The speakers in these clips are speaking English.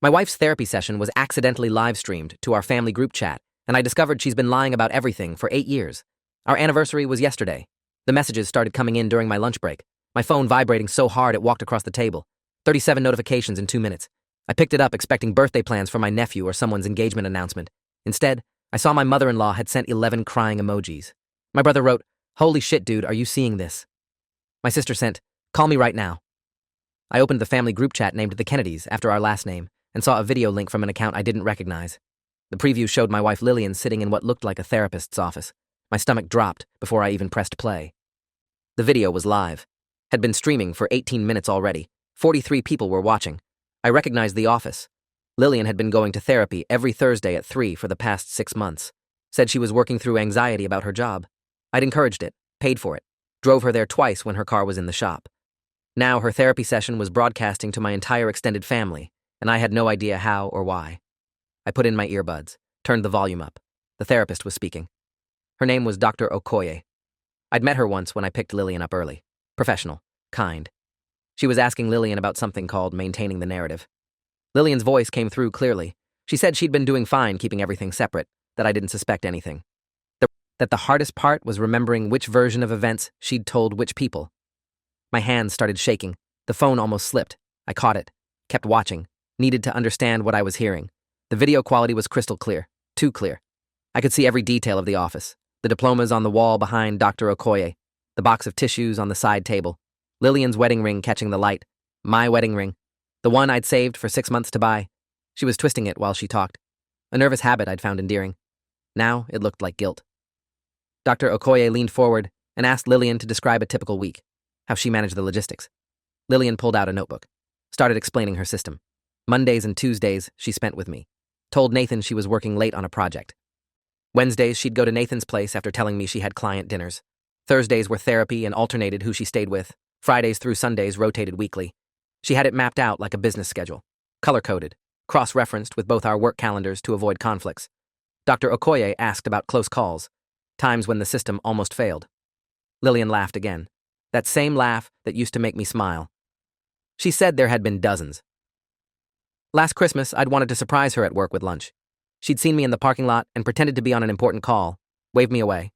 My wife's therapy session was accidentally live-streamed to our family group chat, and I discovered she's been lying about everything for 8 years. Our anniversary was yesterday. The messages started coming in during my lunch break. My phone vibrating so hard it walked across the table. 37 notifications in 2 minutes. I picked it up expecting birthday plans for my nephew or someone's engagement announcement. Instead, I saw my mother-in-law had sent 11 crying emojis. My brother wrote, "Holy shit, dude, are you seeing this?" My sister sent, "Call me right now." I opened the family group chat named the Kennedys after our last name and saw a video link from an account I didn't recognize. The preview showed my wife Lillian sitting in what looked like a therapist's office. My stomach dropped before I even pressed play. The video was live. Had been streaming for 18 minutes already. 43 people were watching. I recognized the office. Lillian had been going to therapy every Thursday at 3 for the past 6 months. Said she was working through anxiety about her job. I'd encouraged it, paid for it, drove her there twice when her car was in the shop. Now her therapy session was broadcasting to my entire extended family, and I had no idea how or why. I put in my earbuds, turned the volume up. The therapist was speaking. Her name was Dr. Okoye. I'd met her once when I picked Lillian up early. Professional, kind. She was asking Lillian about something called maintaining the narrative. Lillian's voice came through clearly. She said she'd been doing fine keeping everything separate, that I didn't suspect anything. That the hardest part was remembering which version of events she'd told which people. My hands started shaking. The phone almost slipped. I caught it, kept watching, needed to understand what I was hearing. The video quality was crystal clear, too clear. I could see every detail of the office. The diplomas on the wall behind Dr. Okoye, the box of tissues on the side table, Lillian's wedding ring catching the light, my wedding ring, the one I'd saved for 6 months to buy. She was twisting it while she talked. A nervous habit I'd found endearing. Now it looked like guilt. Dr. Okoye leaned forward and asked Lillian to describe a typical week, how she managed the logistics. Lillian pulled out a notebook, started explaining her system. Mondays and Tuesdays she spent with me. Told Nathan she was working late on a project. Wednesdays she'd go to Nathan's place after telling me she had client dinners. Thursdays were therapy and alternated who she stayed with. Fridays through Sundays rotated weekly. She had it mapped out like a business schedule, color-coded, cross-referenced with both our work calendars to avoid conflicts. Dr. Okoye asked about close calls, times when the system almost failed. Lillian laughed again, that same laugh that used to make me smile. She said there had been dozens. Last Christmas, I'd wanted to surprise her at work with lunch. She'd seen me in the parking lot and pretended to be on an important call, waved me away.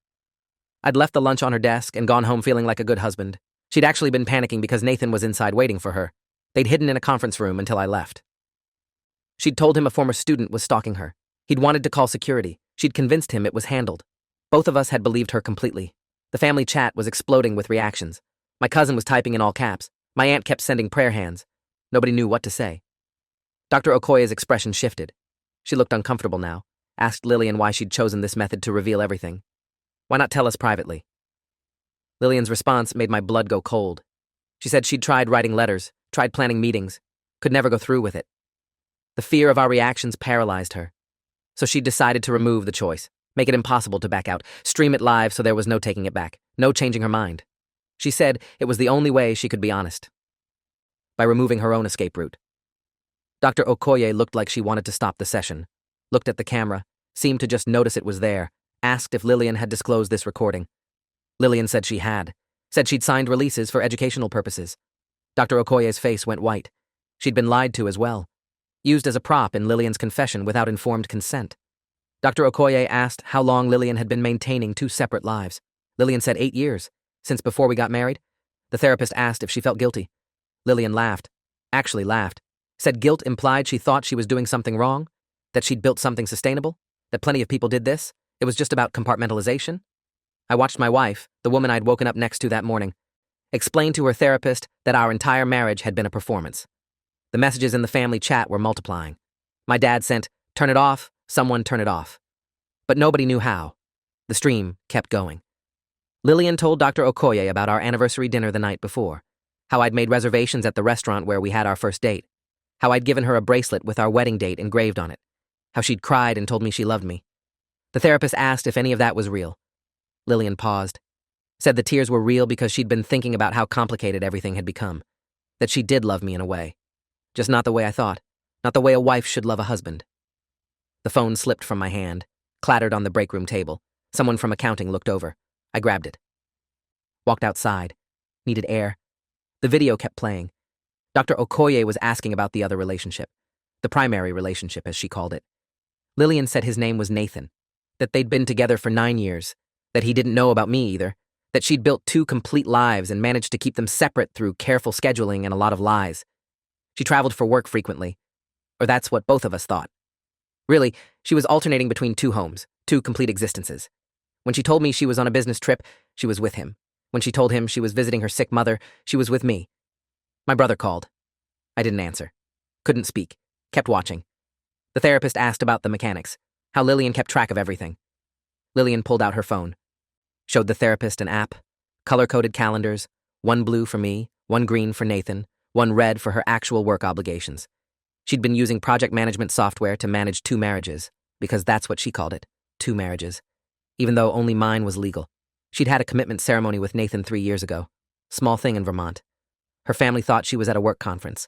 I'd left the lunch on her desk and gone home feeling like a good husband. She'd actually been panicking because Nathan was inside waiting for her. They'd hidden in a conference room until I left. She'd told him a former student was stalking her. He'd wanted to call security. She'd convinced him it was handled. Both of us had believed her completely. The family chat was exploding with reactions. My cousin was typing in all caps. My aunt kept sending prayer hands. Nobody knew what to say. Dr. Okoye's expression shifted. She looked uncomfortable now, asked Lillian why she'd chosen this method to reveal everything. Why not tell us privately? Lillian's response made my blood go cold. She said she'd tried writing letters, tried planning meetings, could never go through with it. The fear of our reactions paralyzed her. So she decided to remove the choice, make it impossible to back out, stream it live so there was no taking it back, no changing her mind. She said it was the only way she could be honest. By removing her own escape route. Dr. Okoye looked like she wanted to stop the session, looked at the camera, seemed to just notice it was there, asked if Lillian had disclosed this recording. Lillian said she had, said she'd signed releases for educational purposes. Dr. Okoye's face went white. She'd been lied to as well, used as a prop in Lillian's confession without informed consent. Dr. Okoye asked how long Lillian had been maintaining 2 separate lives. Lillian said 8 years, since before we got married. The therapist asked if she felt guilty. Lillian laughed, actually laughed, said guilt implied she thought she was doing something wrong, that she'd built something sustainable, that plenty of people did this, it was just about compartmentalization. I watched my wife, the woman I'd woken up next to that morning, explain to her therapist that our entire marriage had been a performance. The messages in the family chat were multiplying. My dad sent, "Turn it off, someone turn it off." But nobody knew how. The stream kept going. Lillian told Dr. Okoye about our anniversary dinner the night before, how I'd made reservations at the restaurant where we had our first date, how I'd given her a bracelet with our wedding date engraved on it, how she'd cried and told me she loved me. The therapist asked if any of that was real. Lillian paused, said the tears were real because she'd been thinking about how complicated everything had become, that she did love me in a way, just not the way I thought, not the way a wife should love a husband. The phone slipped from my hand, clattered on the break room table. Someone from accounting looked over. I grabbed it. Walked outside. Needed air. The video kept playing. Dr. Okoye was asking about the other relationship. the primary relationship, as she called it. Lillian said his name was Nathan, that they'd been together for 9 years, that he didn't know about me either, that she'd built 2 complete lives and managed to keep them separate through careful scheduling and a lot of lies. She traveled for work frequently, or that's what both of us thought. Really, she was alternating between 2 homes, 2 complete existences. When she told me she was on a business trip, she was with him. When she told him she was visiting her sick mother, she was with me. My brother called. I didn't answer. Couldn't speak. Kept watching. The therapist asked about the mechanics, how Lillian kept track of everything. Lillian pulled out her phone, showed the therapist an app, color-coded calendars, 1 blue for me, 1 green for Nathan, 1 red for her actual work obligations. She'd been using project management software to manage 2 marriages, because that's what she called it, 2 marriages, even though only mine was legal. She'd had a commitment ceremony with Nathan 3 years ago, small thing in Vermont. Her family thought she was at a work conference.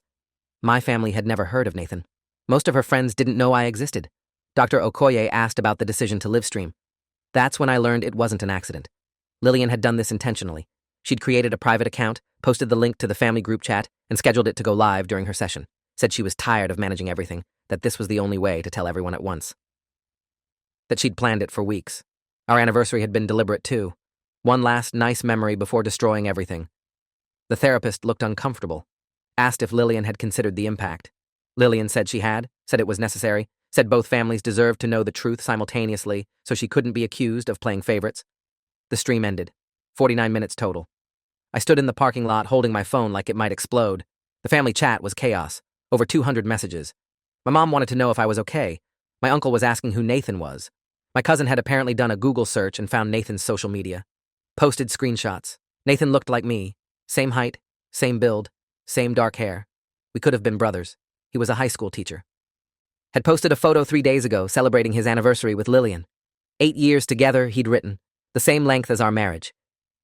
My family had never heard of Nathan. Most of her friends didn't know I existed. Dr. Okoye asked about the decision to livestream. That's when I learned it wasn't an accident. Lillian had done this intentionally. She'd created a private account, posted the link to the family group chat, and scheduled it to go live during her session. Said she was tired of managing everything, that this was the only way to tell everyone at once. That she'd planned it for weeks. Our anniversary had been deliberate too. One last nice memory before destroying everything. The therapist looked uncomfortable, asked if Lillian had considered the impact. Lillian said she had, said it was necessary, said both families deserved to know the truth simultaneously so she couldn't be accused of playing favorites. The stream ended. 49 minutes total. I stood in the parking lot holding my phone like it might explode. The family chat was chaos. Over 200 messages. My mom wanted to know if I was okay. My uncle was asking who Nathan was. My cousin had apparently done a Google search and found Nathan's social media. Posted screenshots. Nathan looked like me. Same height, same build, same dark hair. We could have been brothers. He was a high school teacher. Had posted a photo 3 days ago celebrating his anniversary with Lillian. 8 years together, he'd written. The same length as our marriage.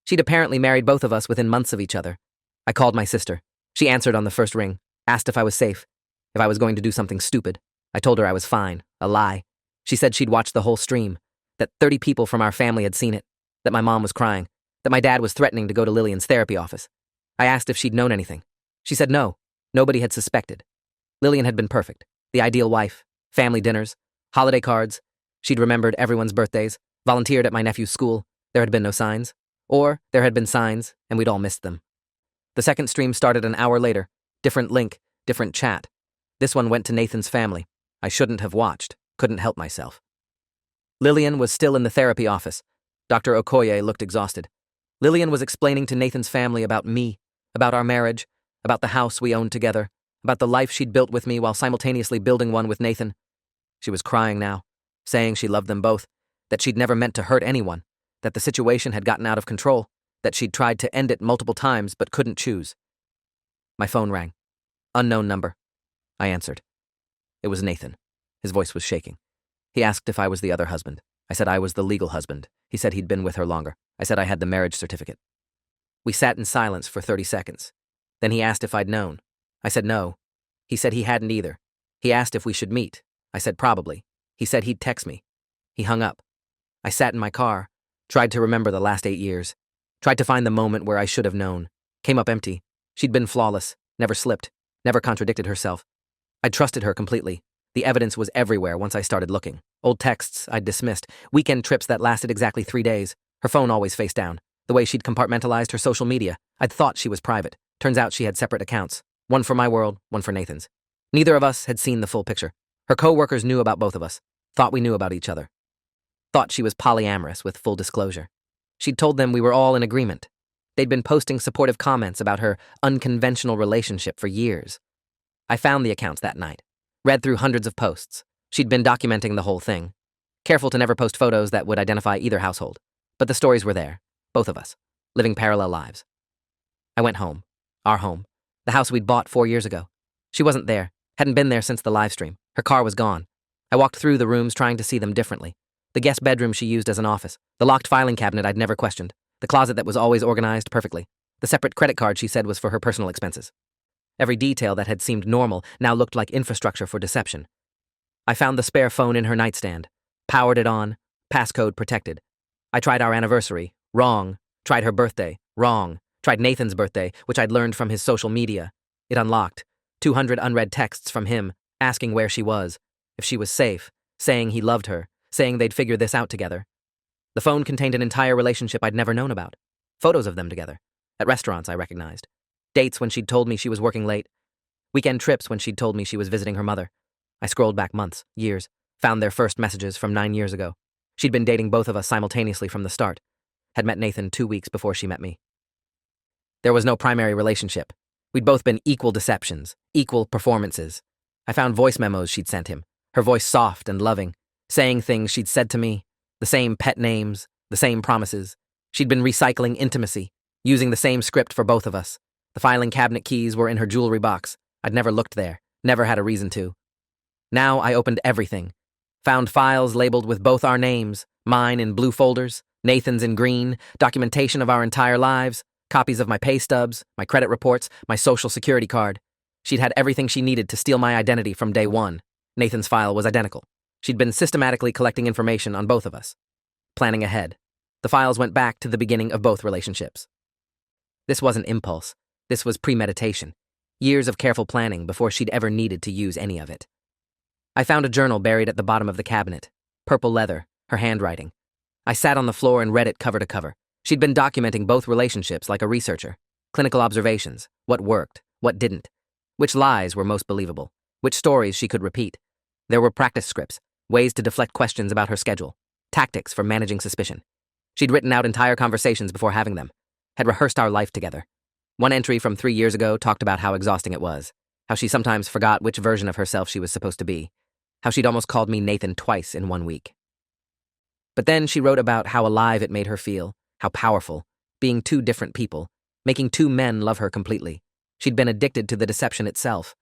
She'd apparently married both of us within months of each other. I called my sister. She answered on the first ring. Asked if I was safe, if I was going to do something stupid. I told her I was fine, a lie. She said she'd watched the whole stream, that 30 people from our family had seen it, that my mom was crying, that my dad was threatening to go to Lillian's therapy office. I asked if she'd known anything. She said no, nobody had suspected. Lillian had been perfect, the ideal wife, family dinners, holiday cards. She'd remembered everyone's birthdays, volunteered at my nephew's school. There had been no signs. Or there had been signs, and we'd all missed them. The second stream started an hour later. Different link, different chat. This one went to Nathan's family. I shouldn't have watched, couldn't help myself. Lillian was still in the therapy office. Dr. Okoye looked exhausted. Lillian was explaining to Nathan's family about me, about our marriage, about the house we owned together, about the life she'd built with me while simultaneously building one with Nathan. She was crying now, saying she loved them both, that she'd never meant to hurt anyone, that the situation had gotten out of control, that she'd tried to end it multiple times but couldn't choose. My phone rang. Unknown number. I answered. It was Nathan. His voice was shaking. He asked if I was the other husband. I said I was the legal husband. He said he'd been with her longer. I said I had the marriage certificate. We sat in silence for 30 seconds. Then he asked if I'd known. I said no. He said he hadn't either. He asked if we should meet. I said probably. He said he'd text me. He hung up. I sat in my car, tried to remember the last 8 years, tried to find the moment where I should have known. Came up empty. She'd been flawless, never slipped, never contradicted herself. I'd trusted her completely. The evidence was everywhere once I started looking. Old texts I'd dismissed, weekend trips that lasted exactly 3 days, her phone always face down, the way she'd compartmentalized her social media. I'd thought she was private. Turns out she had separate accounts, one for my world, one for Nathan's. Neither of us had seen the full picture. Her co-workers knew about both of us, thought we knew about each other. Thought she was polyamorous with full disclosure. She'd told them we were all in agreement. They'd been posting supportive comments about her unconventional relationship for years. I found the accounts that night, read through hundreds of posts. She'd been documenting the whole thing, careful to never post photos that would identify either household. But the stories were there, both of us, living parallel lives. I went home, our home, the house we'd bought 4 years ago. She wasn't there, hadn't been there since the live stream. Her car was gone. I walked through the rooms trying to see them differently. The guest bedroom she used as an office, the locked filing cabinet I'd never questioned, the closet that was always organized perfectly, the separate credit card she said was for her personal expenses. Every detail that had seemed normal now looked like infrastructure for deception. I found the spare phone in her nightstand, powered it on, passcode protected. I tried our anniversary, wrong. Tried her birthday, wrong. Tried Nathan's birthday, which I'd learned from his social media. It unlocked. 200 unread texts from him, asking where she was, if she was safe, saying he loved her, saying they'd figure this out together. The phone contained an entire relationship I'd never known about. Photos of them together. At restaurants I recognized. Dates when she'd told me she was working late. Weekend trips when she'd told me she was visiting her mother. I scrolled back months, years, found their first messages from 9 years ago. She'd been dating both of us simultaneously from the start. Had met Nathan 2 weeks before she met me. There was no primary relationship. We'd both been equal deceptions, equal performances. I found voice memos she'd sent him, her voice soft and loving, saying things she'd said to me, the same pet names, the same promises. She'd been recycling intimacy, using the same script for both of us. The filing cabinet keys were in her jewelry box. I'd never looked there, never had a reason to. Now I opened everything. Found files labeled with both our names, mine in blue folders, Nathan's in green, documentation of our entire lives, copies of my pay stubs, my credit reports, my social security card. She'd had everything she needed to steal my identity from day one. Nathan's file was identical. She'd been systematically collecting information on both of us. Planning ahead. The files went back to the beginning of both relationships. This wasn't impulse. This was premeditation. Years of careful planning before she'd ever needed to use any of it. I found a journal buried at the bottom of the cabinet. Purple leather, her handwriting. I sat on the floor and read it cover to cover. She'd been documenting both relationships like a researcher. Clinical observations, what worked, what didn't. Which lies were most believable, which stories she could repeat. There were practice scripts, ways to deflect questions about her schedule, tactics for managing suspicion. She'd written out entire conversations before having them, had rehearsed our life together. One entry from 3 years ago talked about how exhausting it was, how she sometimes forgot which version of herself she was supposed to be, how she'd almost called me Nathan twice in 1 week. But then she wrote about how alive it made her feel, how powerful, being two different people, making two men love her completely. She'd been addicted to the deception itself.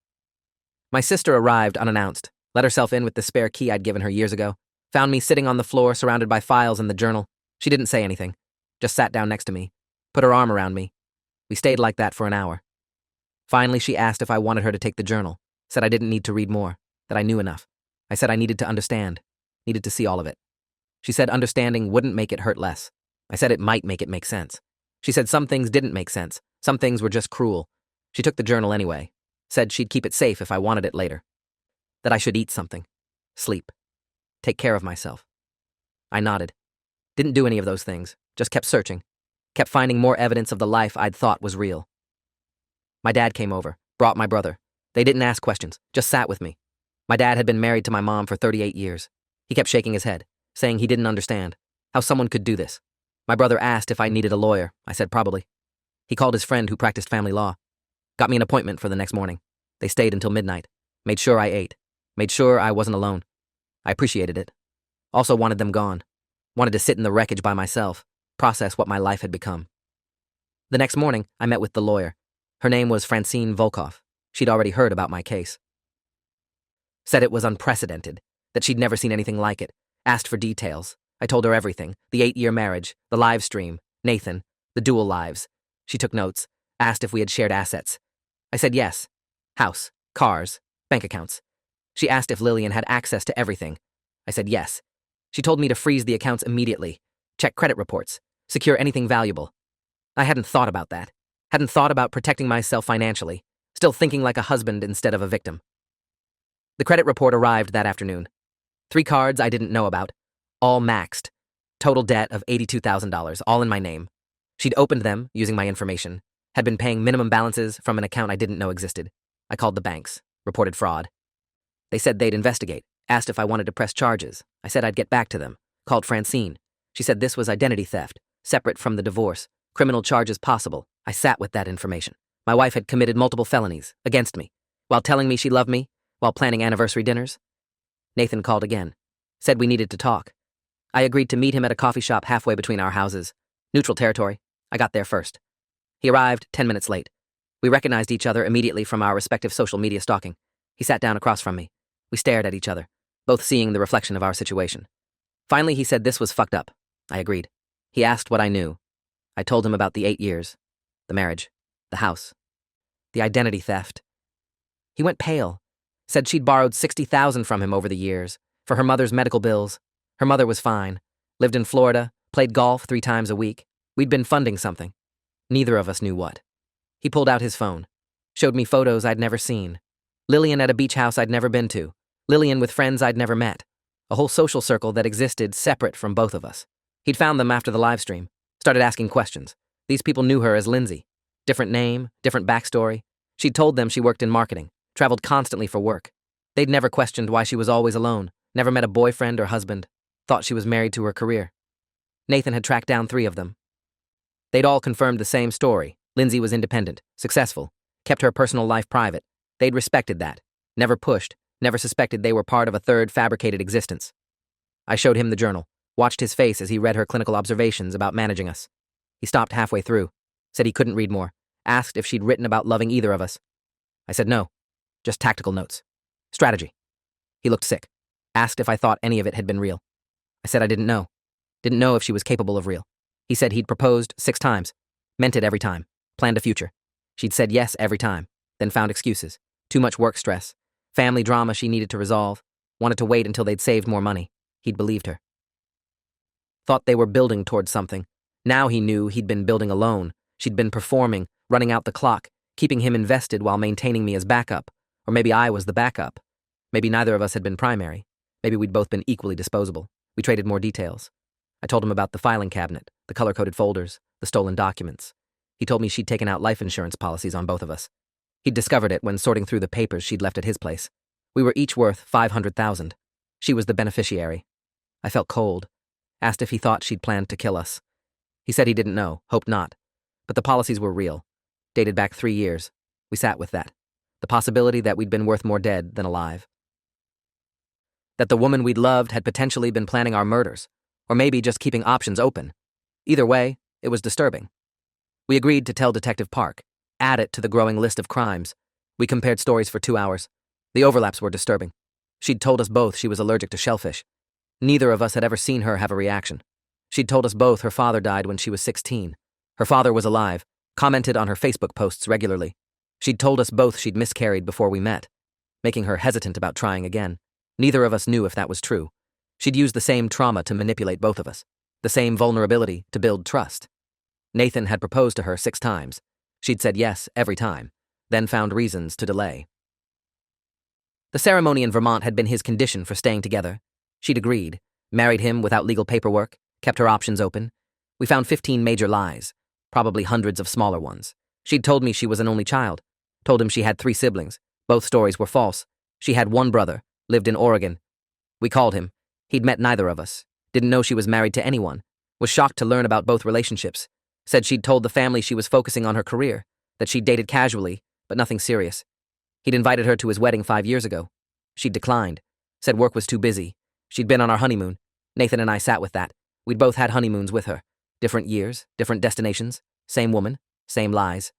My sister arrived unannounced, let herself in with the spare key I'd given her years ago, found me sitting on the floor surrounded by files and the journal. She didn't say anything, just sat down next to me, put her arm around me. We stayed like that for an hour. Finally, she asked if I wanted her to take the journal, said I didn't need to read more, that I knew enough. I said I needed to understand, needed to see all of it. She said understanding wouldn't make it hurt less. I said it might make it make sense. She said some things didn't make sense, some things were just cruel. She took the journal anyway, said she'd keep it safe if I wanted it later. That I should eat something, sleep, take care of myself. I nodded. Didn't do any of those things, just kept searching, kept finding more evidence of the life I'd thought was real. My dad came over, brought my brother. They didn't ask questions, just sat with me. My dad had been married to my mom for 38 years. He kept shaking his head, saying he didn't understand how someone could do this. My brother asked if I needed a lawyer. I said probably. He called his friend who practiced family law. Got me an appointment for the next morning. They stayed until midnight. Made sure I ate. Made sure I wasn't alone. I appreciated it. Also wanted them gone. Wanted to sit in the wreckage by myself, process what my life had become. The next morning, I met with the lawyer. Her name was Francine Volkov. She'd already heard about my case. Said it was unprecedented, that she'd never seen anything like it. Asked for details. I told her everything, the 8-year marriage, the live stream, Nathan, the dual lives. She took notes, asked if we had shared assets. I said yes. House, cars, bank accounts. She asked if Lillian had access to everything. I said yes. She told me to freeze the accounts immediately, check credit reports, secure anything valuable. I hadn't thought about that. Hadn't thought about protecting myself financially, still thinking like a husband instead of a victim. The credit report arrived that afternoon. 3 cards I didn't know about, all maxed. Total debt of $82,000, all in my name. She'd opened them, using my information, had been paying minimum balances from an account I didn't know existed. I called the banks, reported fraud. They said they'd investigate, asked if I wanted to press charges. I said I'd get back to them. Called Francine. She said this was identity theft, separate from the divorce, criminal charges possible. I sat with that information. My wife had committed multiple felonies against me, while telling me she loved me, while planning anniversary dinners. Nathan called again, said we needed to talk. I agreed to meet him at a coffee shop halfway between our houses. Neutral territory. I got there first. He arrived 10 minutes late. We recognized each other immediately from our respective social media stalking. He sat down across from me. We stared at each other, both seeing the reflection of our situation. Finally, he said this was fucked up. I agreed. He asked what I knew. I told him about the 8 years, the marriage, the house, the identity theft. He went pale, said she'd borrowed $60,000 from him over the years, for her mother's medical bills. Her mother was fine, lived in Florida, played golf 3 times a week. We'd been funding something. Neither of us knew what. He pulled out his phone, showed me photos I'd never seen. Lillian at a beach house I'd never been to. Lillian with friends I'd never met. A whole social circle that existed separate from both of us. He'd found them after the live stream. Started asking questions. These people knew her as Lindsay. Different name, different backstory. She'd told them she worked in marketing, traveled constantly for work. They'd never questioned why she was always alone, never met a boyfriend or husband, thought she was married to her career. Nathan had tracked down 3 of them. They'd all confirmed the same story. Lindsay was independent, successful, kept her personal life private. They'd respected that, never pushed, never suspected they were part of a third fabricated existence. I showed him the journal, watched his face as he read her clinical observations about managing us. He stopped halfway through, said he couldn't read more, asked if she'd written about loving either of us. I said no, just tactical notes. Strategy. He looked sick, asked if I thought any of it had been real. I said I didn't know if she was capable of real. He said he'd proposed 6 times, meant it every time, planned a future. She'd said yes every time, then found excuses, too much work stress, family drama she needed to resolve, wanted to wait until they'd saved more money. He'd believed her. Thought they were building towards something. Now he knew he'd been building alone. She'd been performing, running out the clock, keeping him invested while maintaining me as backup. Or maybe I was the backup. Maybe neither of us had been primary. Maybe we'd both been equally disposable. We traded more details. I told him about the filing cabinet, the color-coded folders, the stolen documents. He told me she'd taken out life insurance policies on both of us. He'd discovered it when sorting through the papers she'd left at his place. We were each worth $500,000. She was the beneficiary. I felt cold. Asked if he thought she'd planned to kill us. He said he didn't know, hoped not. But the policies were real. Dated back 3 years. We sat with that. The possibility that we'd been worth more dead than alive. That the woman we'd loved had potentially been planning our murders. Or maybe just keeping options open. Either way, it was disturbing. We agreed to tell Detective Park, add it to the growing list of crimes. We compared stories for 2 hours. The overlaps were disturbing. She'd told us both she was allergic to shellfish. Neither of us had ever seen her have a reaction. She'd told us both her father died when she was 16. Her father was alive, commented on her Facebook posts regularly. She'd told us both she'd miscarried before we met, making her hesitant about trying again. Neither of us knew if that was true. She'd used the same trauma to manipulate both of us, the same vulnerability to build trust. Nathan had proposed to her 6 times. She'd said yes every time, then found reasons to delay. The ceremony in Vermont had been his condition for staying together. She'd agreed, married him without legal paperwork, kept her options open. We found 15 major lies, probably hundreds of smaller ones. She'd told me she was an only child, told him she had 3 siblings. Both stories were false. She had 1 brother, lived in Oregon. We called him. He'd met neither of us, didn't know she was married to anyone, was shocked to learn about both relationships, said she'd told the family she was focusing on her career, that she'd dated casually, but nothing serious. He'd invited her to his wedding 5 years ago. She'd declined, said work was too busy. She'd been on our honeymoon. Nathan and I sat with that. We'd both had honeymoons with her. Different years, different destinations, same woman, same lies.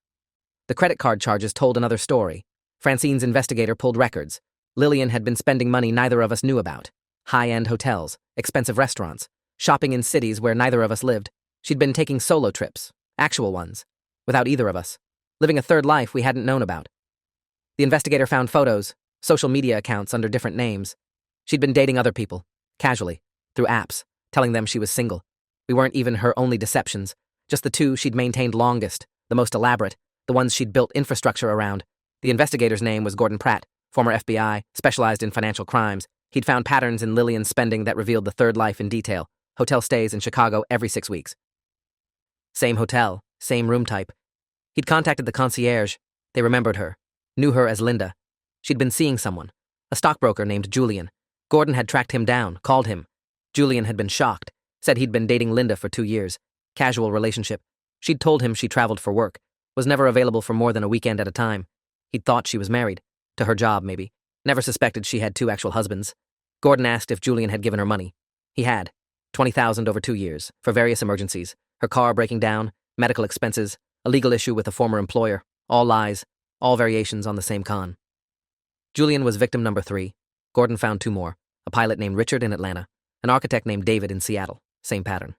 The credit card charges told another story. Francine's investigator pulled records. Lillian had been spending money neither of us knew about. High-end hotels, expensive restaurants, shopping in cities where neither of us lived. She'd been taking solo trips, actual ones, without either of us, living a third life we hadn't known about. The investigator found photos, social media accounts under different names. She'd been dating other people, casually, through apps, telling them she was single. We weren't even her only deceptions, just the 2 she'd maintained longest, the most elaborate, the ones she'd built infrastructure around. The investigator's name was Gordon Pratt, former FBI, specialized in financial crimes. He'd found patterns in Lillian's spending that revealed the third life in detail, hotel stays in Chicago every 6 weeks. Same hotel, same room type. He'd contacted the concierge. They remembered her, knew her as Linda. She'd been seeing someone, a stockbroker named Julian. Gordon had tracked him down, called him. Julian had been shocked, said he'd been dating Linda for 2 years. Casual relationship. She'd told him she traveled for work, was never available for more than a weekend at a time. He'd thought she was married, to her job maybe. Never suspected she had 2 actual husbands. Gordon asked if Julian had given her money. He had. $20,000 over 2 years, for various emergencies. Her car breaking down, medical expenses, a legal issue with a former employer. All lies, all variations on the same con. Julian was victim number 3. Gordon found 2 more. A pilot named Richard in Atlanta, an architect named David in Seattle. Same pattern.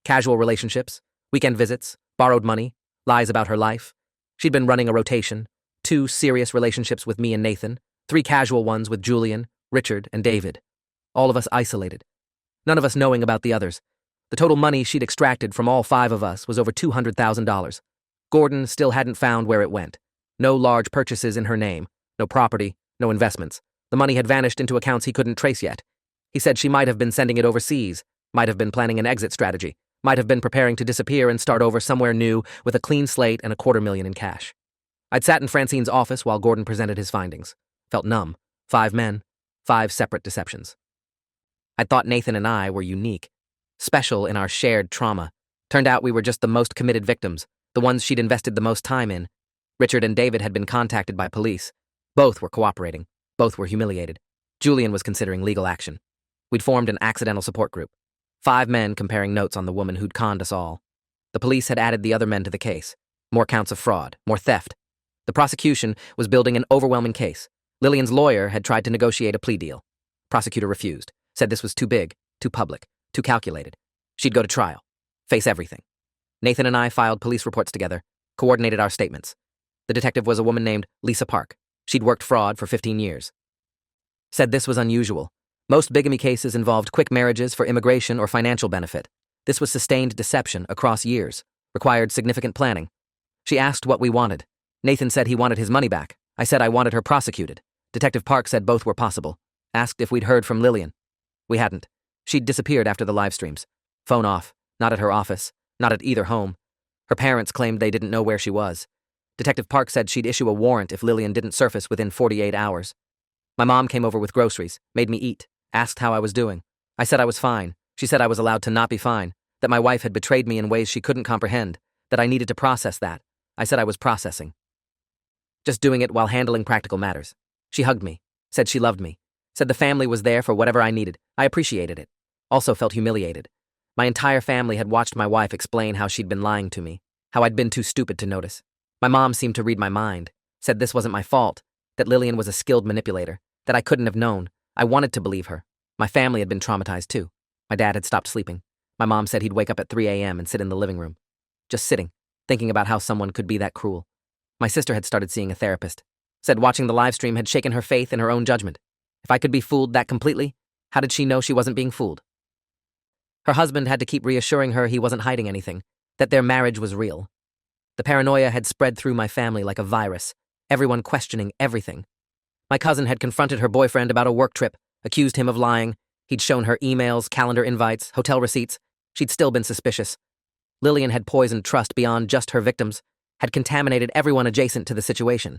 Casual relationships, weekend visits, borrowed money, lies about her life. She'd been running a rotation. 2 serious relationships with me and Nathan, 3 casual ones with Julian, Richard, and David. All of us isolated. None of us knowing about the others. The total money she'd extracted from all 5 of us was over $200,000. Gordon still hadn't found where it went. No large purchases in her name. No property, no investments. The money had vanished into accounts he couldn't trace yet. He said she might have been sending it overseas, might have been planning an exit strategy, might have been preparing to disappear and start over somewhere new with a clean slate and $250,000 in cash. I'd sat in Francine's office while Gordon presented his findings. Felt numb. 5 men, 5 separate deceptions. I thought Nathan and I were unique, special in our shared trauma. Turned out we were just the most committed victims, the ones she'd invested the most time in. Richard and David had been contacted by police. Both were cooperating. Both were humiliated. Julian was considering legal action. We'd formed an accidental support group. 5 men comparing notes on the woman who'd conned us all. The police had added the other men to the case. More counts of fraud, more theft. The prosecution was building an overwhelming case. Lillian's lawyer had tried to negotiate a plea deal. Prosecutor refused, said this was too big, too public, too calculated. She'd go to trial, face everything. Nathan and I filed police reports together, coordinated our statements. The detective was a woman named Lisa Park. She'd worked fraud for 15 years. Said this was unusual. Most bigamy cases involved quick marriages for immigration or financial benefit. This was sustained deception across years, required significant planning. She asked what we wanted. Nathan said he wanted his money back. I said I wanted her prosecuted. Detective Park said both were possible. Asked if we'd heard from Lillian. We hadn't. She'd disappeared after the live streams. Phone off. Not at her office. Not at either home. Her parents claimed they didn't know where she was. Detective Park said she'd issue a warrant if Lillian didn't surface within 48 hours. My mom came over with groceries, made me eat, asked how I was doing. I said I was fine. She said I was allowed to not be fine, that my wife had betrayed me in ways she couldn't comprehend, that I needed to process that. I said I was processing. Just doing it while handling practical matters. She hugged me, said she loved me, said the family was there for whatever I needed. I appreciated it. Also felt humiliated. My entire family had watched my wife explain how she'd been lying to me, how I'd been too stupid to notice. My mom seemed to read my mind, said this wasn't my fault, that Lillian was a skilled manipulator, that I couldn't have known. I wanted to believe her. My family had been traumatized too. My dad had stopped sleeping. My mom said he'd wake up at 3 a.m. and sit in the living room. Just sitting, thinking about how someone could be that cruel. My sister had started seeing a therapist. Said watching the live stream had shaken her faith in her own judgment. If I could be fooled that completely, how did she know she wasn't being fooled? Her husband had to keep reassuring her he wasn't hiding anything, that their marriage was real. The paranoia had spread through my family like a virus, everyone questioning everything. My cousin had confronted her boyfriend about a work trip, accused him of lying. He'd shown her emails, calendar invites, hotel receipts. She'd still been suspicious. Lillian had poisoned trust beyond just her victims, had contaminated everyone adjacent to the situation.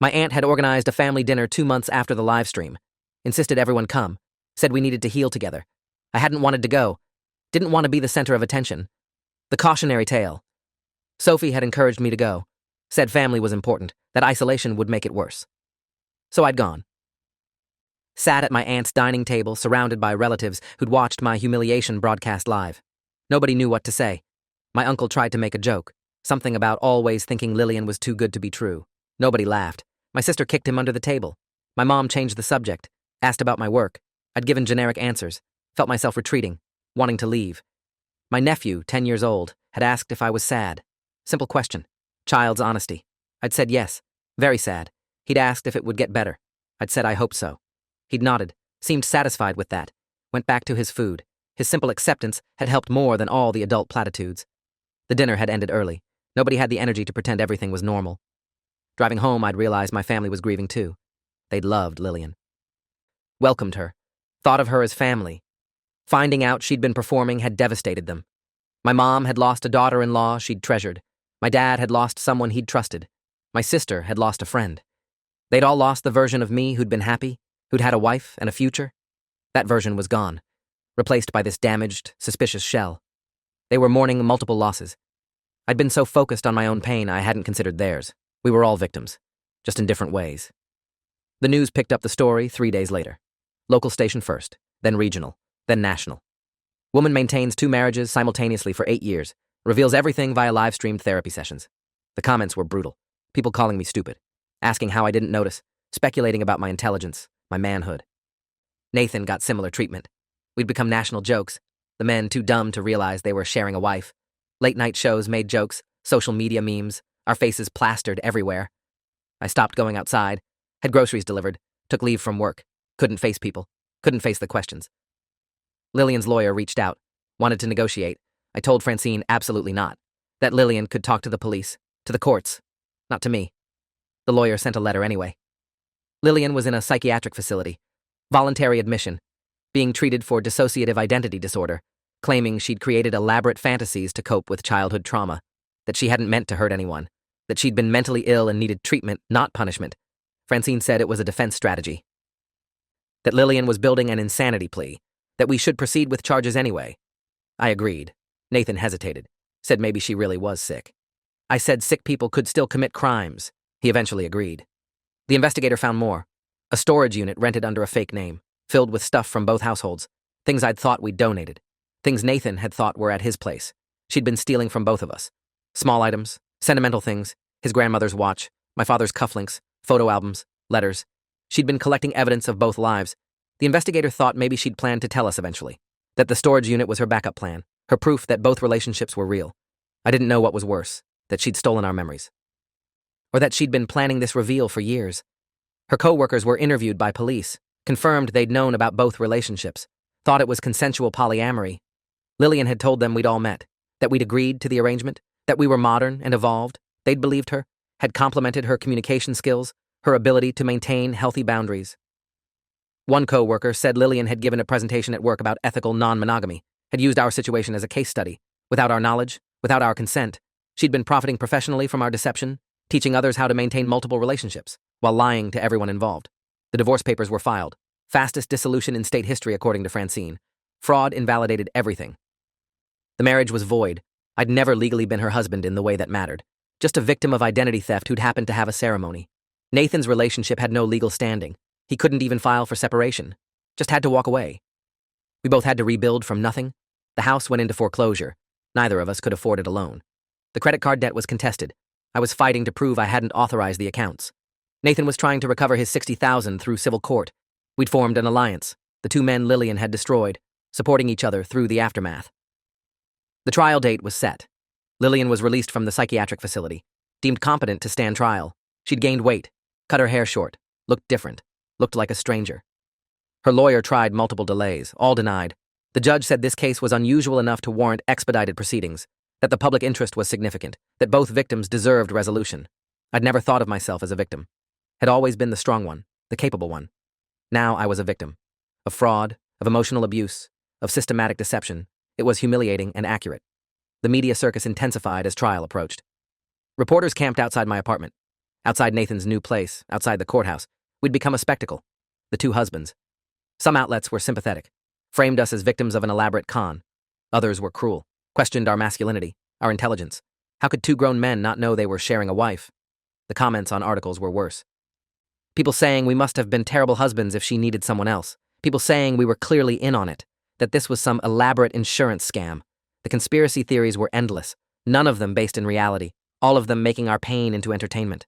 My aunt had organized a family dinner 2 months after the live stream, insisted everyone come, said we needed to heal together. I hadn't wanted to go, didn't want to be the center of attention. The cautionary tale. Sophie had encouraged me to go, said family was important, that isolation would make it worse. So I'd gone. Sat at my aunt's dining table, surrounded by relatives who'd watched my humiliation broadcast live. Nobody knew what to say. My uncle tried to make a joke, something about always thinking Lillian was too good to be true. Nobody laughed. My sister kicked him under the table. My mom changed the subject, asked about my work. I'd given generic answers, felt myself retreating, wanting to leave. My nephew, 10 years old, had asked if I was sad. Simple question. Child's honesty. I'd said yes. Very sad. He'd asked if it would get better. I'd said I hoped so. He'd nodded, seemed satisfied with that, went back to his food. His simple acceptance had helped more than all the adult platitudes. The dinner had ended early. Nobody had the energy to pretend everything was normal. Driving home, I'd realized my family was grieving too. They'd loved Lillian. Welcomed her. Thought of her as family. Finding out she'd been performing had devastated them. My mom had lost a daughter-in-law she'd treasured. My dad had lost someone he'd trusted. My sister had lost a friend. They'd all lost the version of me who'd been happy, who'd had a wife and a future. That version was gone, replaced by this damaged, suspicious shell. They were mourning multiple losses. I'd been so focused on my own pain I hadn't considered theirs. We were all victims, just in different ways. The news picked up the story 3 days later. Local station first, then regional, then national. Woman maintains 2 marriages simultaneously for 8 years, reveals everything via live-streamed therapy sessions. The comments were brutal. People calling me stupid, asking how I didn't notice, speculating about my intelligence, my manhood. Nathan got similar treatment. We'd become national jokes, the men too dumb to realize they were sharing a wife. Late-night shows made jokes, social media memes, our faces plastered everywhere. I stopped going outside, had groceries delivered, took leave from work, couldn't face people, couldn't face the questions. Lillian's lawyer reached out, wanted to negotiate. I told Francine absolutely not, that Lillian could talk to the police, to the courts, not to me. The lawyer sent a letter anyway. Lillian was in a psychiatric facility, voluntary admission, being treated for dissociative identity disorder, claiming she'd created elaborate fantasies to cope with childhood trauma, that she hadn't meant to hurt anyone, that she'd been mentally ill and needed treatment, not punishment. Francine said it was a defense strategy. That Lillian was building an insanity plea, that we should proceed with charges anyway. I agreed. Nathan hesitated, said maybe she really was sick. I said sick people could still commit crimes. He eventually agreed. The investigator found more. A storage unit rented under a fake name, filled with stuff from both households, things I'd thought we'd donated, things Nathan had thought were at his place. She'd been stealing from both of us. Small items, sentimental things, his grandmother's watch, my father's cufflinks, photo albums, letters. She'd been collecting evidence of both lives. The investigator thought maybe she'd planned to tell us eventually, that the storage unit was her backup plan, her proof that both relationships were real. I didn't know what was worse, that she'd stolen our memories, or that she'd been planning this reveal for years. Her co-workers were interviewed by police, confirmed they'd known about both relationships, thought it was consensual polyamory. Lillian had told them we'd all met, that we'd agreed to the arrangement, that we were modern and evolved. They'd believed her, had complimented her communication skills, her ability to maintain healthy boundaries. One co-worker said Lillian had given a presentation at work about ethical non-monogamy, had used our situation as a case study. Without our knowledge, without our consent, she'd been profiting professionally from our deception, teaching others how to maintain multiple relationships, while lying to everyone involved. The divorce papers were filed. Fastest dissolution in state history, according to Francine. Fraud invalidated everything. The marriage was void. I'd never legally been her husband in the way that mattered. Just a victim of identity theft who'd happened to have a ceremony. Nathan's relationship had no legal standing. He couldn't even file for separation. Just had to walk away. We both had to rebuild from nothing. The house went into foreclosure. Neither of us could afford it alone. The credit card debt was contested. I was fighting to prove I hadn't authorized the accounts. Nathan was trying to recover his $60,000 through civil court. We'd formed an alliance, the two men Lillian had destroyed, supporting each other through the aftermath. The trial date was set. Lillian was released from the psychiatric facility, deemed competent to stand trial. She'd gained weight, cut her hair short, looked different, looked like a stranger. Her lawyer tried multiple delays, all denied. The judge said this case was unusual enough to warrant expedited proceedings, that the public interest was significant, that both victims deserved resolution. I'd never thought of myself as a victim. Had always been the strong one, the capable one. Now I was a victim. Of fraud, of emotional abuse, of systematic deception. It was humiliating and accurate. The media circus intensified as trial approached. Reporters camped outside my apartment, outside Nathan's new place, outside the courthouse. We'd become a spectacle. The two husbands. Some outlets were sympathetic, framed us as victims of an elaborate con. Others were cruel, questioned our masculinity, our intelligence. How could two grown men not know they were sharing a wife? The comments on articles were worse. People saying we must have been terrible husbands if she needed someone else. People saying we were clearly in on it, that this was some elaborate insurance scam. The conspiracy theories were endless, none of them based in reality, all of them making our pain into entertainment.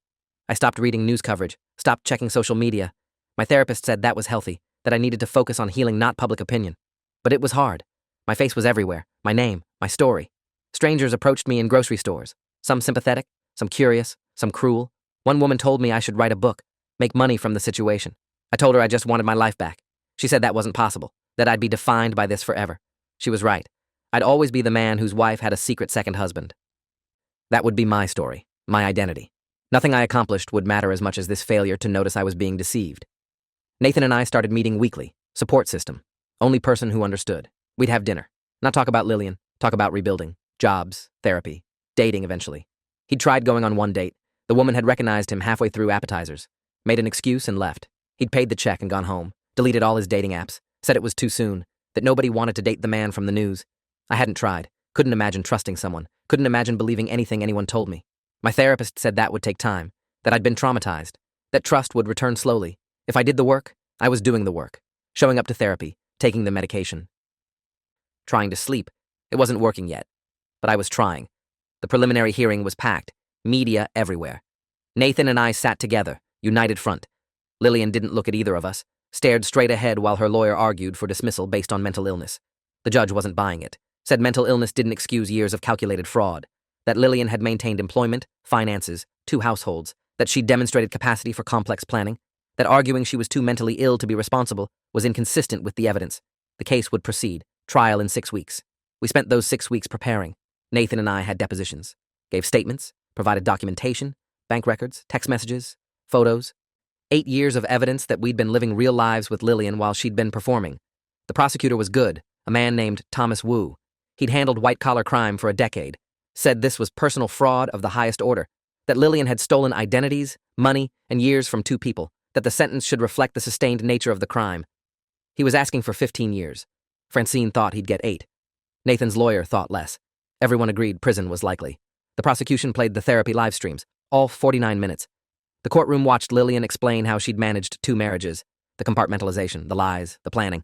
I stopped reading news coverage, stopped checking social media. My therapist said that was healthy, that I needed to focus on healing, not public opinion. But it was hard. My face was everywhere, my name, my story. Strangers approached me in grocery stores, some sympathetic, some curious, some cruel. One woman told me I should write a book, make money from the situation. I told her I just wanted my life back. She said that wasn't possible, that I'd be defined by this forever. She was right. I'd always be the man whose wife had a secret second husband. That would be my story, my identity. Nothing I accomplished would matter as much as this failure to notice I was being deceived. Nathan and I started meeting weekly, support system, only person who understood. We'd have dinner, not talk about Lillian, talk about rebuilding, jobs, therapy, dating eventually. He'd tried going on one date. The woman had recognized him halfway through appetizers, made an excuse and left. He'd paid the check and gone home, deleted all his dating apps, said it was too soon, that nobody wanted to date the man from the news. I hadn't tried, couldn't imagine trusting someone, couldn't imagine believing anything anyone told me. My therapist said that would take time, that I'd been traumatized, that trust would return slowly. If I did the work, I was doing the work, showing up to therapy, taking the medication. Trying to sleep. It wasn't working yet, but I was trying. The preliminary hearing was packed, media everywhere. Nathan and I sat together, united front. Lillian didn't look at either of us, stared straight ahead while her lawyer argued for dismissal based on mental illness. The judge wasn't buying it, said mental illness didn't excuse years of calculated fraud, that Lillian had maintained employment, finances, 2 households, that she'd demonstrated capacity for complex planning, that arguing she was too mentally ill to be responsible was inconsistent with the evidence. The case would proceed, trial in 6 weeks. We spent those 6 weeks preparing. Nathan and I had depositions, gave statements, provided documentation, bank records, text messages, photos. 8 years of evidence that we'd been living real lives with Lillian while she'd been performing. The prosecutor was good, a man named Thomas Wu. He'd handled white-collar crime for a decade, said this was personal fraud of the highest order, that Lillian had stolen identities, money, and years from 2 people, that the sentence should reflect the sustained nature of the crime. He was asking for 15 years. Francine thought he'd get 8. Nathan's lawyer thought less. Everyone agreed prison was likely. The prosecution played the therapy live streams, all 49 minutes. The courtroom watched Lillian explain how she'd managed 2 marriages, the compartmentalization, the lies, the planning.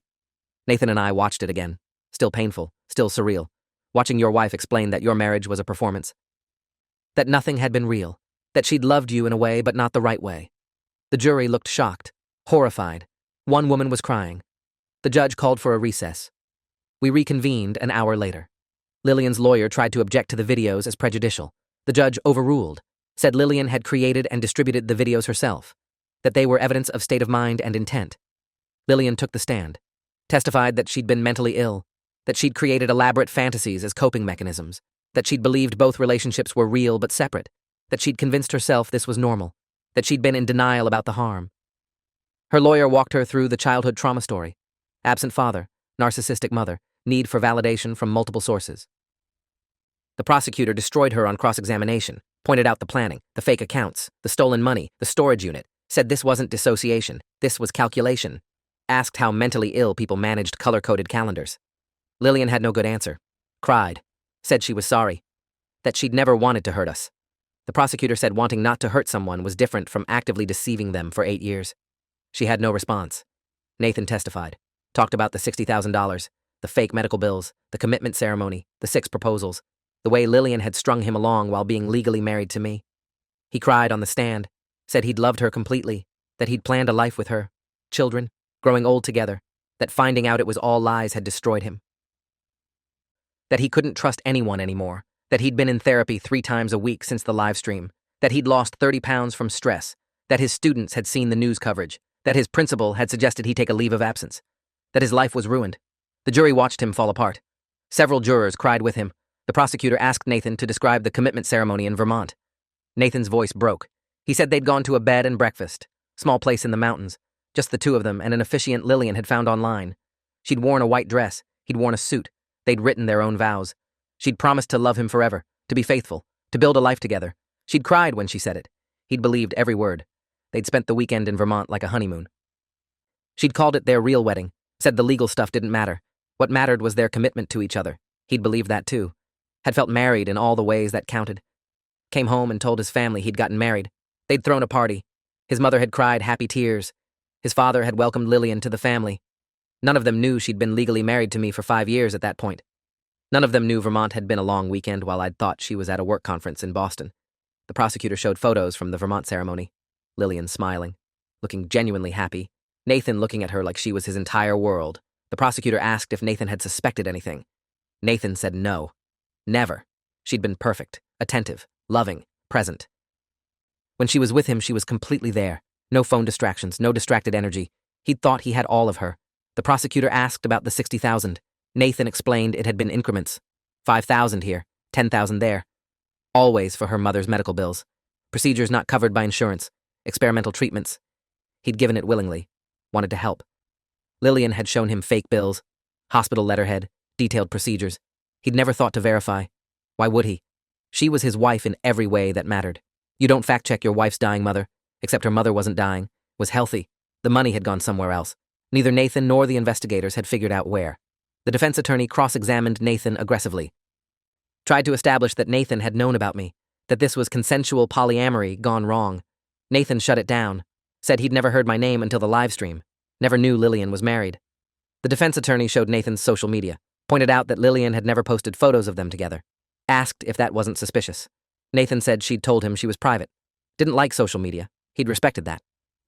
Nathan and I watched it again. Still painful, still surreal. Watching your wife explain that your marriage was a performance. That nothing had been real. That she'd loved you in a way but not the right way. The jury looked shocked, horrified. One woman was crying. The judge called for a recess. We reconvened an hour later. Lillian's lawyer tried to object to the videos as prejudicial. The judge overruled, said Lillian had created and distributed the videos herself, that they were evidence of state of mind and intent. Lillian took the stand, testified that she'd been mentally ill, that she'd created elaborate fantasies as coping mechanisms, that she'd believed both relationships were real but separate, that she'd convinced herself this was normal, that she'd been in denial about the harm. Her lawyer walked her through the childhood trauma story: absent father, narcissistic mother, need for validation from multiple sources. The prosecutor destroyed her on cross-examination, pointed out the planning, the fake accounts, the stolen money, the storage unit, said this wasn't dissociation, this was calculation, asked how mentally ill people managed color-coded calendars. Lillian had no good answer, cried, said she was sorry, that she'd never wanted to hurt us. The prosecutor said wanting not to hurt someone was different from actively deceiving them for 8 years. She had no response. Nathan testified, talked about the $60,000, the fake medical bills, the commitment ceremony, the 6 proposals, the way Lillian had strung him along while being legally married to me. He cried on the stand, said he'd loved her completely, that he'd planned a life with her, children, growing old together, that finding out it was all lies had destroyed him. That he couldn't trust anyone anymore, that he'd been in therapy 3 times a week since the live stream, that he'd lost 30 pounds from stress, that his students had seen the news coverage, that his principal had suggested he take a leave of absence, that his life was ruined. The jury watched him fall apart. Several jurors cried with him. The prosecutor asked Nathan to describe the commitment ceremony in Vermont. Nathan's voice broke. He said they'd gone to a bed and breakfast, small place in the mountains, just the 2 of them and an officiant Lillian had found online. She'd worn a white dress, he'd worn a suit, they'd written their own vows. She'd promised to love him forever, to be faithful, to build a life together. She'd cried when she said it. He'd believed every word. They'd spent the weekend in Vermont like a honeymoon. She'd called it their real wedding, said the legal stuff didn't matter. What mattered was their commitment to each other. He'd believed that too. Had felt married in all the ways that counted. Came home and told his family he'd gotten married. They'd thrown a party. His mother had cried happy tears. His father had welcomed Lillian to the family. None of them knew she'd been legally married to me for 5 years at that point. None of them knew Vermont had been a long weekend while I'd thought she was at a work conference in Boston. The prosecutor showed photos from the Vermont ceremony. Lillian smiling, looking genuinely happy. Nathan looking at her like she was his entire world. The prosecutor asked if Nathan had suspected anything. Nathan said no. Never. She'd been perfect, attentive, loving, present. When she was with him, she was completely there. No phone distractions, no distracted energy. He'd thought he had all of her. The prosecutor asked about the $60,000. Nathan explained it had been increments. $5,000 here, $10,000 there. Always for her mother's medical bills. Procedures not covered by insurance. Experimental treatments. He'd given it willingly. Wanted to help. Lillian had shown him fake bills, hospital letterhead, detailed procedures. He'd never thought to verify. Why would he? She was his wife in every way that mattered. You don't fact-check your wife's dying mother, except her mother wasn't dying, was healthy. The money had gone somewhere else. Neither Nathan nor the investigators had figured out where. The defense attorney cross-examined Nathan aggressively. Tried to establish that Nathan had known about me, that this was consensual polyamory gone wrong. Nathan shut it down, said he'd never heard my name until the live stream, never knew Lillian was married. The defense attorney showed Nathan's social media, pointed out that Lillian had never posted photos of them together, asked if that wasn't suspicious. Nathan said she'd told him she was private. Didn't like social media. He'd respected that.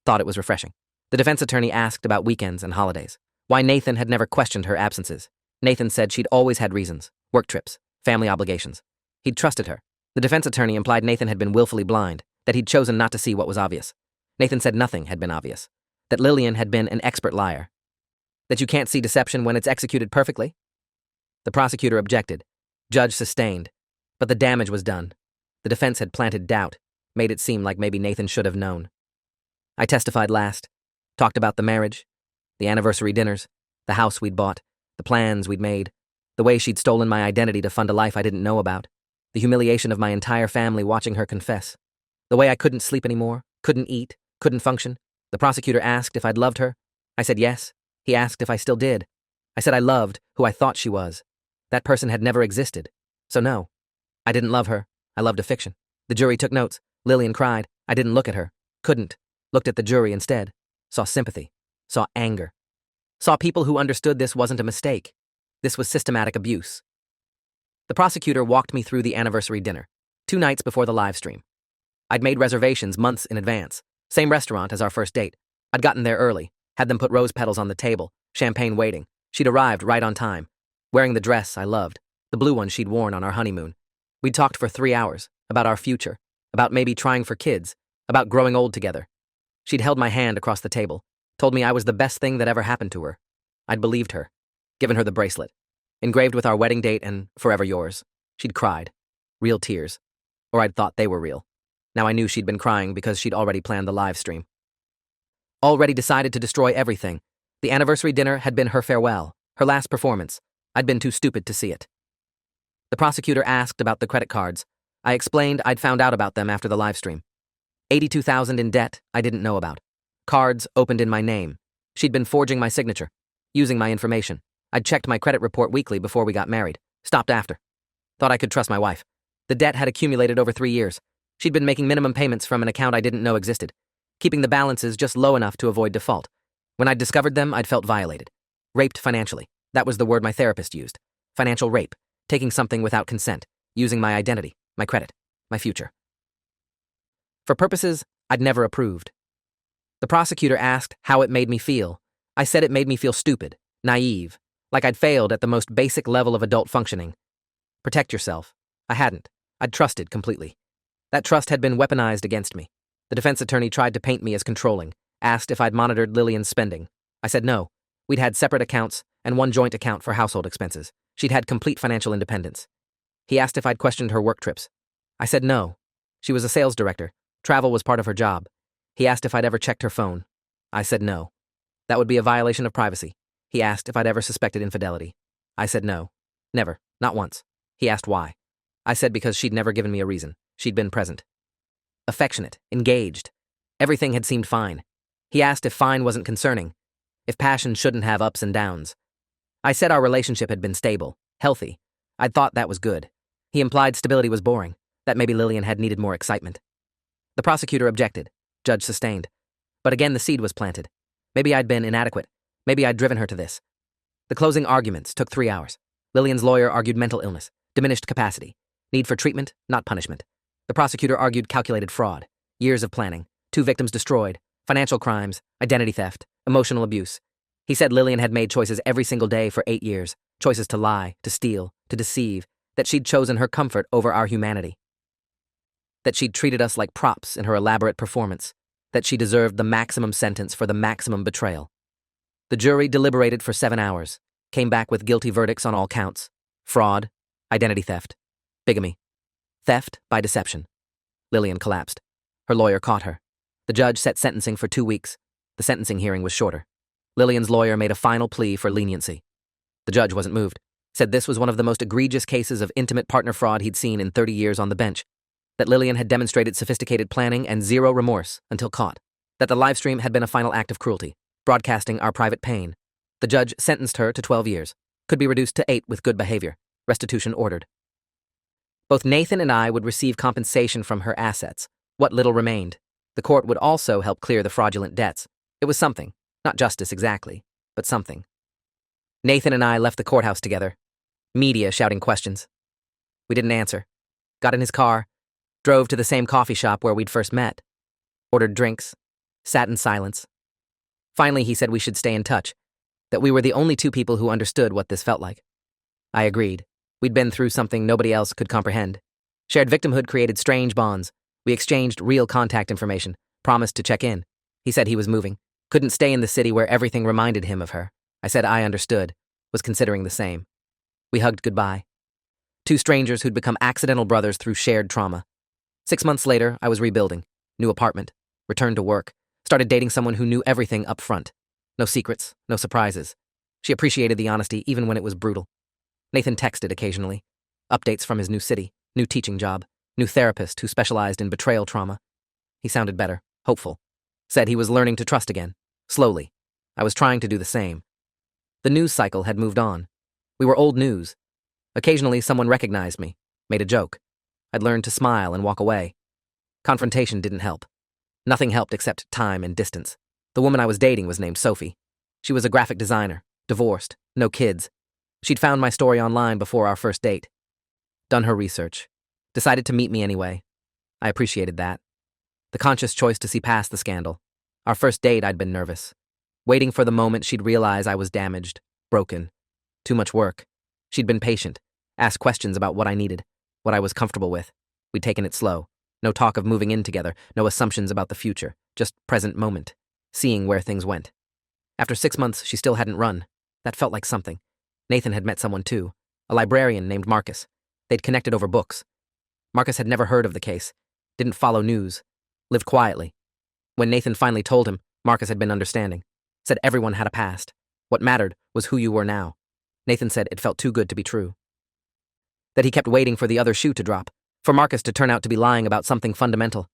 Thought it was refreshing. The defense attorney asked about weekends and holidays, why Nathan had never questioned her absences. Nathan said she'd always had reasons, work trips, family obligations. He'd trusted her. The defense attorney implied Nathan had been willfully blind, that he'd chosen not to see what was obvious. Nathan said nothing had been obvious, that Lillian had been an expert liar. That you can't see deception when it's executed perfectly? The prosecutor objected. Judge sustained. But the damage was done. The defense had planted doubt, made it seem like maybe Nathan should have known. I testified last, talked about the marriage, the anniversary dinners, the house we'd bought, the plans we'd made, the way she'd stolen my identity to fund a life I didn't know about, the humiliation of my entire family watching her confess, the way I couldn't sleep anymore, couldn't eat, couldn't function. The prosecutor asked if I'd loved her. I said yes. He asked if I still did. I said I loved who I thought she was. That person had never existed. So no, I didn't love her. I loved a fiction. The jury took notes. Lillian cried. I didn't look at her. Couldn't. Looked at the jury instead. Saw sympathy. Saw anger. Saw people who understood this wasn't a mistake. This was systematic abuse. The prosecutor walked me through the anniversary dinner, 2 nights before the live stream. I'd made reservations months in advance. Same restaurant as our first date. I'd gotten there early, had them put rose petals on the table, champagne waiting. She'd arrived right on time, wearing the dress I loved, the blue one she'd worn on our honeymoon. We'd talked for 3 hours, about our future, about maybe trying for kids, about growing old together. She'd held my hand across the table, told me I was the best thing that ever happened to her. I'd believed her, given her the bracelet, engraved with our wedding date and forever yours. She'd cried, real tears, or I'd thought they were real. Now I knew she'd been crying because she'd already planned the live stream. Already decided to destroy everything. The anniversary dinner had been her farewell, her last performance. I'd been too stupid to see it. The prosecutor asked about the credit cards. I explained I'd found out about them after the live stream. $82,000 in debt I didn't know about. Cards opened in my name. She'd been forging my signature, using my information. I'd checked my credit report weekly before we got married. Stopped after. Thought I could trust my wife. The debt had accumulated over 3 years. She'd been making minimum payments from an account I didn't know existed, keeping the balances just low enough to avoid default. When I'd discovered them, I'd felt violated. Raped financially. That was the word my therapist used. Financial rape. Taking something without consent. Using my identity, my credit, my future. For purposes I'd never approved. The prosecutor asked how it made me feel. I said it made me feel stupid, naive, like I'd failed at the most basic level of adult functioning. Protect yourself. I hadn't. I'd trusted completely. That trust had been weaponized against me. The defense attorney tried to paint me as controlling, asked if I'd monitored Lillian's spending. I said no. We'd had separate accounts and one joint account for household expenses. She'd had complete financial independence. He asked if I'd questioned her work trips. I said no. She was a sales director. Travel was part of her job. He asked if I'd ever checked her phone. I said no. That would be a violation of privacy. He asked if I'd ever suspected infidelity. I said no. Never. Not once. He asked why. I said because she'd never given me a reason. She'd been present. Affectionate. Engaged. Everything had seemed fine. He asked if fine wasn't concerning. If passion shouldn't have ups and downs. I said our relationship had been stable. Healthy. I'd thought that was good. He implied stability was boring. That maybe Lillian had needed more excitement. The prosecutor objected. Judge sustained. But again the seed was planted. Maybe I'd been inadequate. Maybe I'd driven her to this. The closing arguments took 3 hours. Lillian's lawyer argued mental illness, diminished capacity, need for treatment, not punishment. The prosecutor argued calculated fraud, years of planning, 2 victims destroyed, financial crimes, identity theft, emotional abuse. He said Lillian had made choices every single day for 8 years, choices to lie, to steal, to deceive, that she'd chosen her comfort over our humanity. That she'd treated us like props in her elaborate performance, that she deserved the maximum sentence for the maximum betrayal. The jury deliberated for 7 hours, came back with guilty verdicts on all counts: fraud, identity theft, bigamy, theft by deception. Lillian collapsed. Her lawyer caught her. The judge set sentencing for 2 weeks. The sentencing hearing was shorter. Lillian's lawyer made a final plea for leniency. The judge wasn't moved, said this was one of the most egregious cases of intimate partner fraud he'd seen in 30 years on the bench, that Lillian had demonstrated sophisticated planning and zero remorse until caught, that the livestream had been a final act of cruelty, broadcasting our private pain. The judge sentenced her to 12 years, could be reduced to 8 with good behavior, restitution ordered. Both Nathan and I would receive compensation from her assets, what little remained. The court would also help clear the fraudulent debts. It was something, not justice exactly, but something. Nathan and I left the courthouse together, media shouting questions. We didn't answer. Got in his car, drove to the same coffee shop where we'd first met, ordered drinks, sat in silence. Finally, he said we should stay in touch, that we were the only 2 people who understood what this felt like. I agreed. We'd been through something nobody else could comprehend. Shared victimhood created strange bonds. We exchanged real contact information, promised to check in. He said he was moving, couldn't stay in the city where everything reminded him of her. I said I understood, was considering the same. We hugged goodbye. 2 strangers who'd become accidental brothers through shared trauma. 6 months later, I was rebuilding. New apartment. Returned to work. Started dating someone who knew everything up front. No secrets, no surprises. She appreciated the honesty even when it was brutal. Nathan texted occasionally. Updates from his new city, new teaching job, new therapist who specialized in betrayal trauma. He sounded better, hopeful. Said he was learning to trust again, slowly. I was trying to do the same. The news cycle had moved on. We were old news. Occasionally someone recognized me, made a joke. I'd learned to smile and walk away. Confrontation didn't help. Nothing helped except time and distance. The woman I was dating was named Sophie. She was a graphic designer, divorced, no kids. She'd found my story online before our first date. Done her research. Decided to meet me anyway. I appreciated that. The conscious choice to see past the scandal. Our first date, I'd been nervous. Waiting for the moment she'd realize I was damaged, broken. Too much work. She'd been patient, asked questions about what I needed, what I was comfortable with. We'd taken it slow. No talk of moving in together, no assumptions about the future, just present moment, seeing where things went. After 6 months, she still hadn't run. That felt like something. Nathan had met someone too, a librarian named Marcus. They'd connected over books. Marcus had never heard of the case, didn't follow news, lived quietly. When Nathan finally told him, Marcus had been understanding. Said everyone had a past. What mattered was who you were now. Nathan said it felt too good to be true. That he kept waiting for the other shoe to drop, for Marcus to turn out to be lying about something fundamental.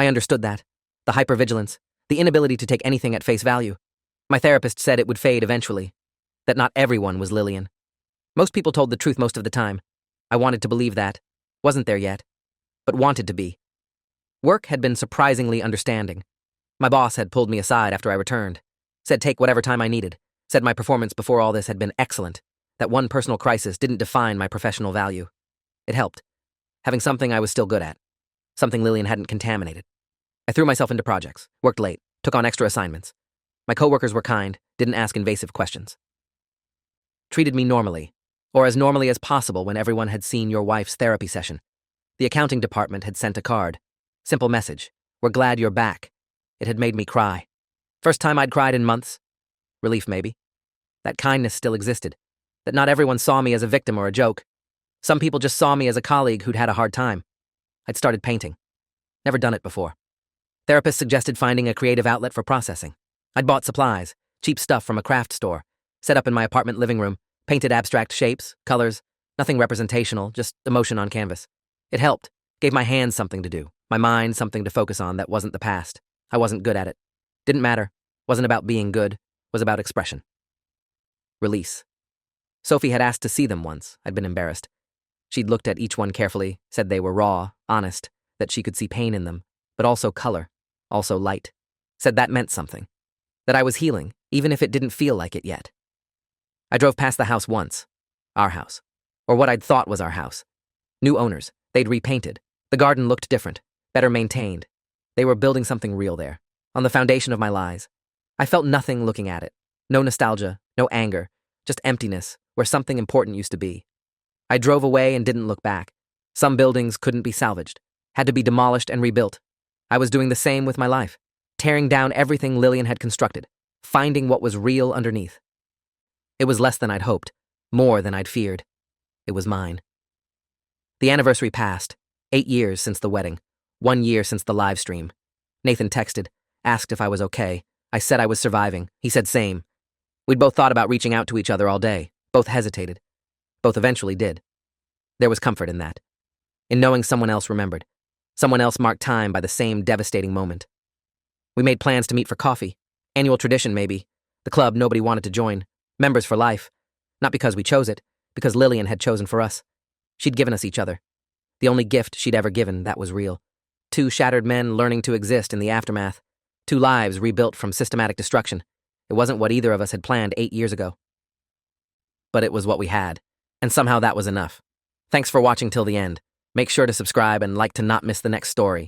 I understood that. The hypervigilance, the inability to take anything at face value. My therapist said it would fade eventually. That not everyone was Lillian. Most people told the truth most of the time. I wanted to believe that. Wasn't there yet. But wanted to be. Work had been surprisingly understanding. My boss had pulled me aside after I returned. Said take whatever time I needed. Said my performance before all this had been excellent. That one personal crisis didn't define my professional value. It helped. Having something I was still good at. Something Lillian hadn't contaminated. I threw myself into projects, worked late, took on extra assignments. My coworkers were kind, didn't ask invasive questions. Treated me normally, or as normally as possible when everyone had seen your wife's therapy session. The accounting department had sent a card. Simple message. We're glad you're back. It had made me cry. First time I'd cried in months. Relief, maybe. That kindness still existed. That not everyone saw me as a victim or a joke. Some people just saw me as a colleague who'd had a hard time. I'd started painting. Never done it before. Therapist suggested finding a creative outlet for processing. I'd bought supplies, cheap stuff from a craft store, set up in my apartment living room, painted abstract shapes, colors, nothing representational, just emotion on canvas. It helped, gave my hands something to do, my mind something to focus on that wasn't the past. I wasn't good at it. Didn't matter. Wasn't about being good. Was about expression. Release. Sophie had asked to see them once. I'd been embarrassed. She'd looked at each one carefully, said they were raw, honest, that she could see pain in them, but also color, also light. Said that meant something. That I was healing, even if it didn't feel like it yet. I drove past the house once. Our house. Or what I'd thought was our house. New owners. They'd repainted. The garden looked different, better maintained. They were building something real there, on the foundation of my lies. I felt nothing looking at it. No nostalgia, no anger, just emptiness, where something important used to be. I drove away and didn't look back. Some buildings couldn't be salvaged, had to be demolished and rebuilt. I was doing the same with my life, tearing down everything Lillian had constructed, finding what was real underneath. It was less than I'd hoped, more than I'd feared. It was mine. The anniversary passed, 8 years since the wedding, 1 year since the live stream. Nathan texted, asked if I was okay. I said I was surviving. He said same. We'd both thought about reaching out to each other all day. Both hesitated. Both eventually did. There was comfort in that. In knowing someone else remembered. Someone else marked time by the same devastating moment. We made plans to meet for coffee. Annual tradition, maybe. The club nobody wanted to join. Members for life. Not because we chose it, because Lillian had chosen for us. She'd given us each other. The only gift she'd ever given that was real. 2 shattered men learning to exist in the aftermath. 2 lives rebuilt from systematic destruction. It wasn't what either of us had planned 8 years ago. But it was what we had, and somehow that was enough. Thanks for watching till the end. Make sure to subscribe and like to not miss the next story.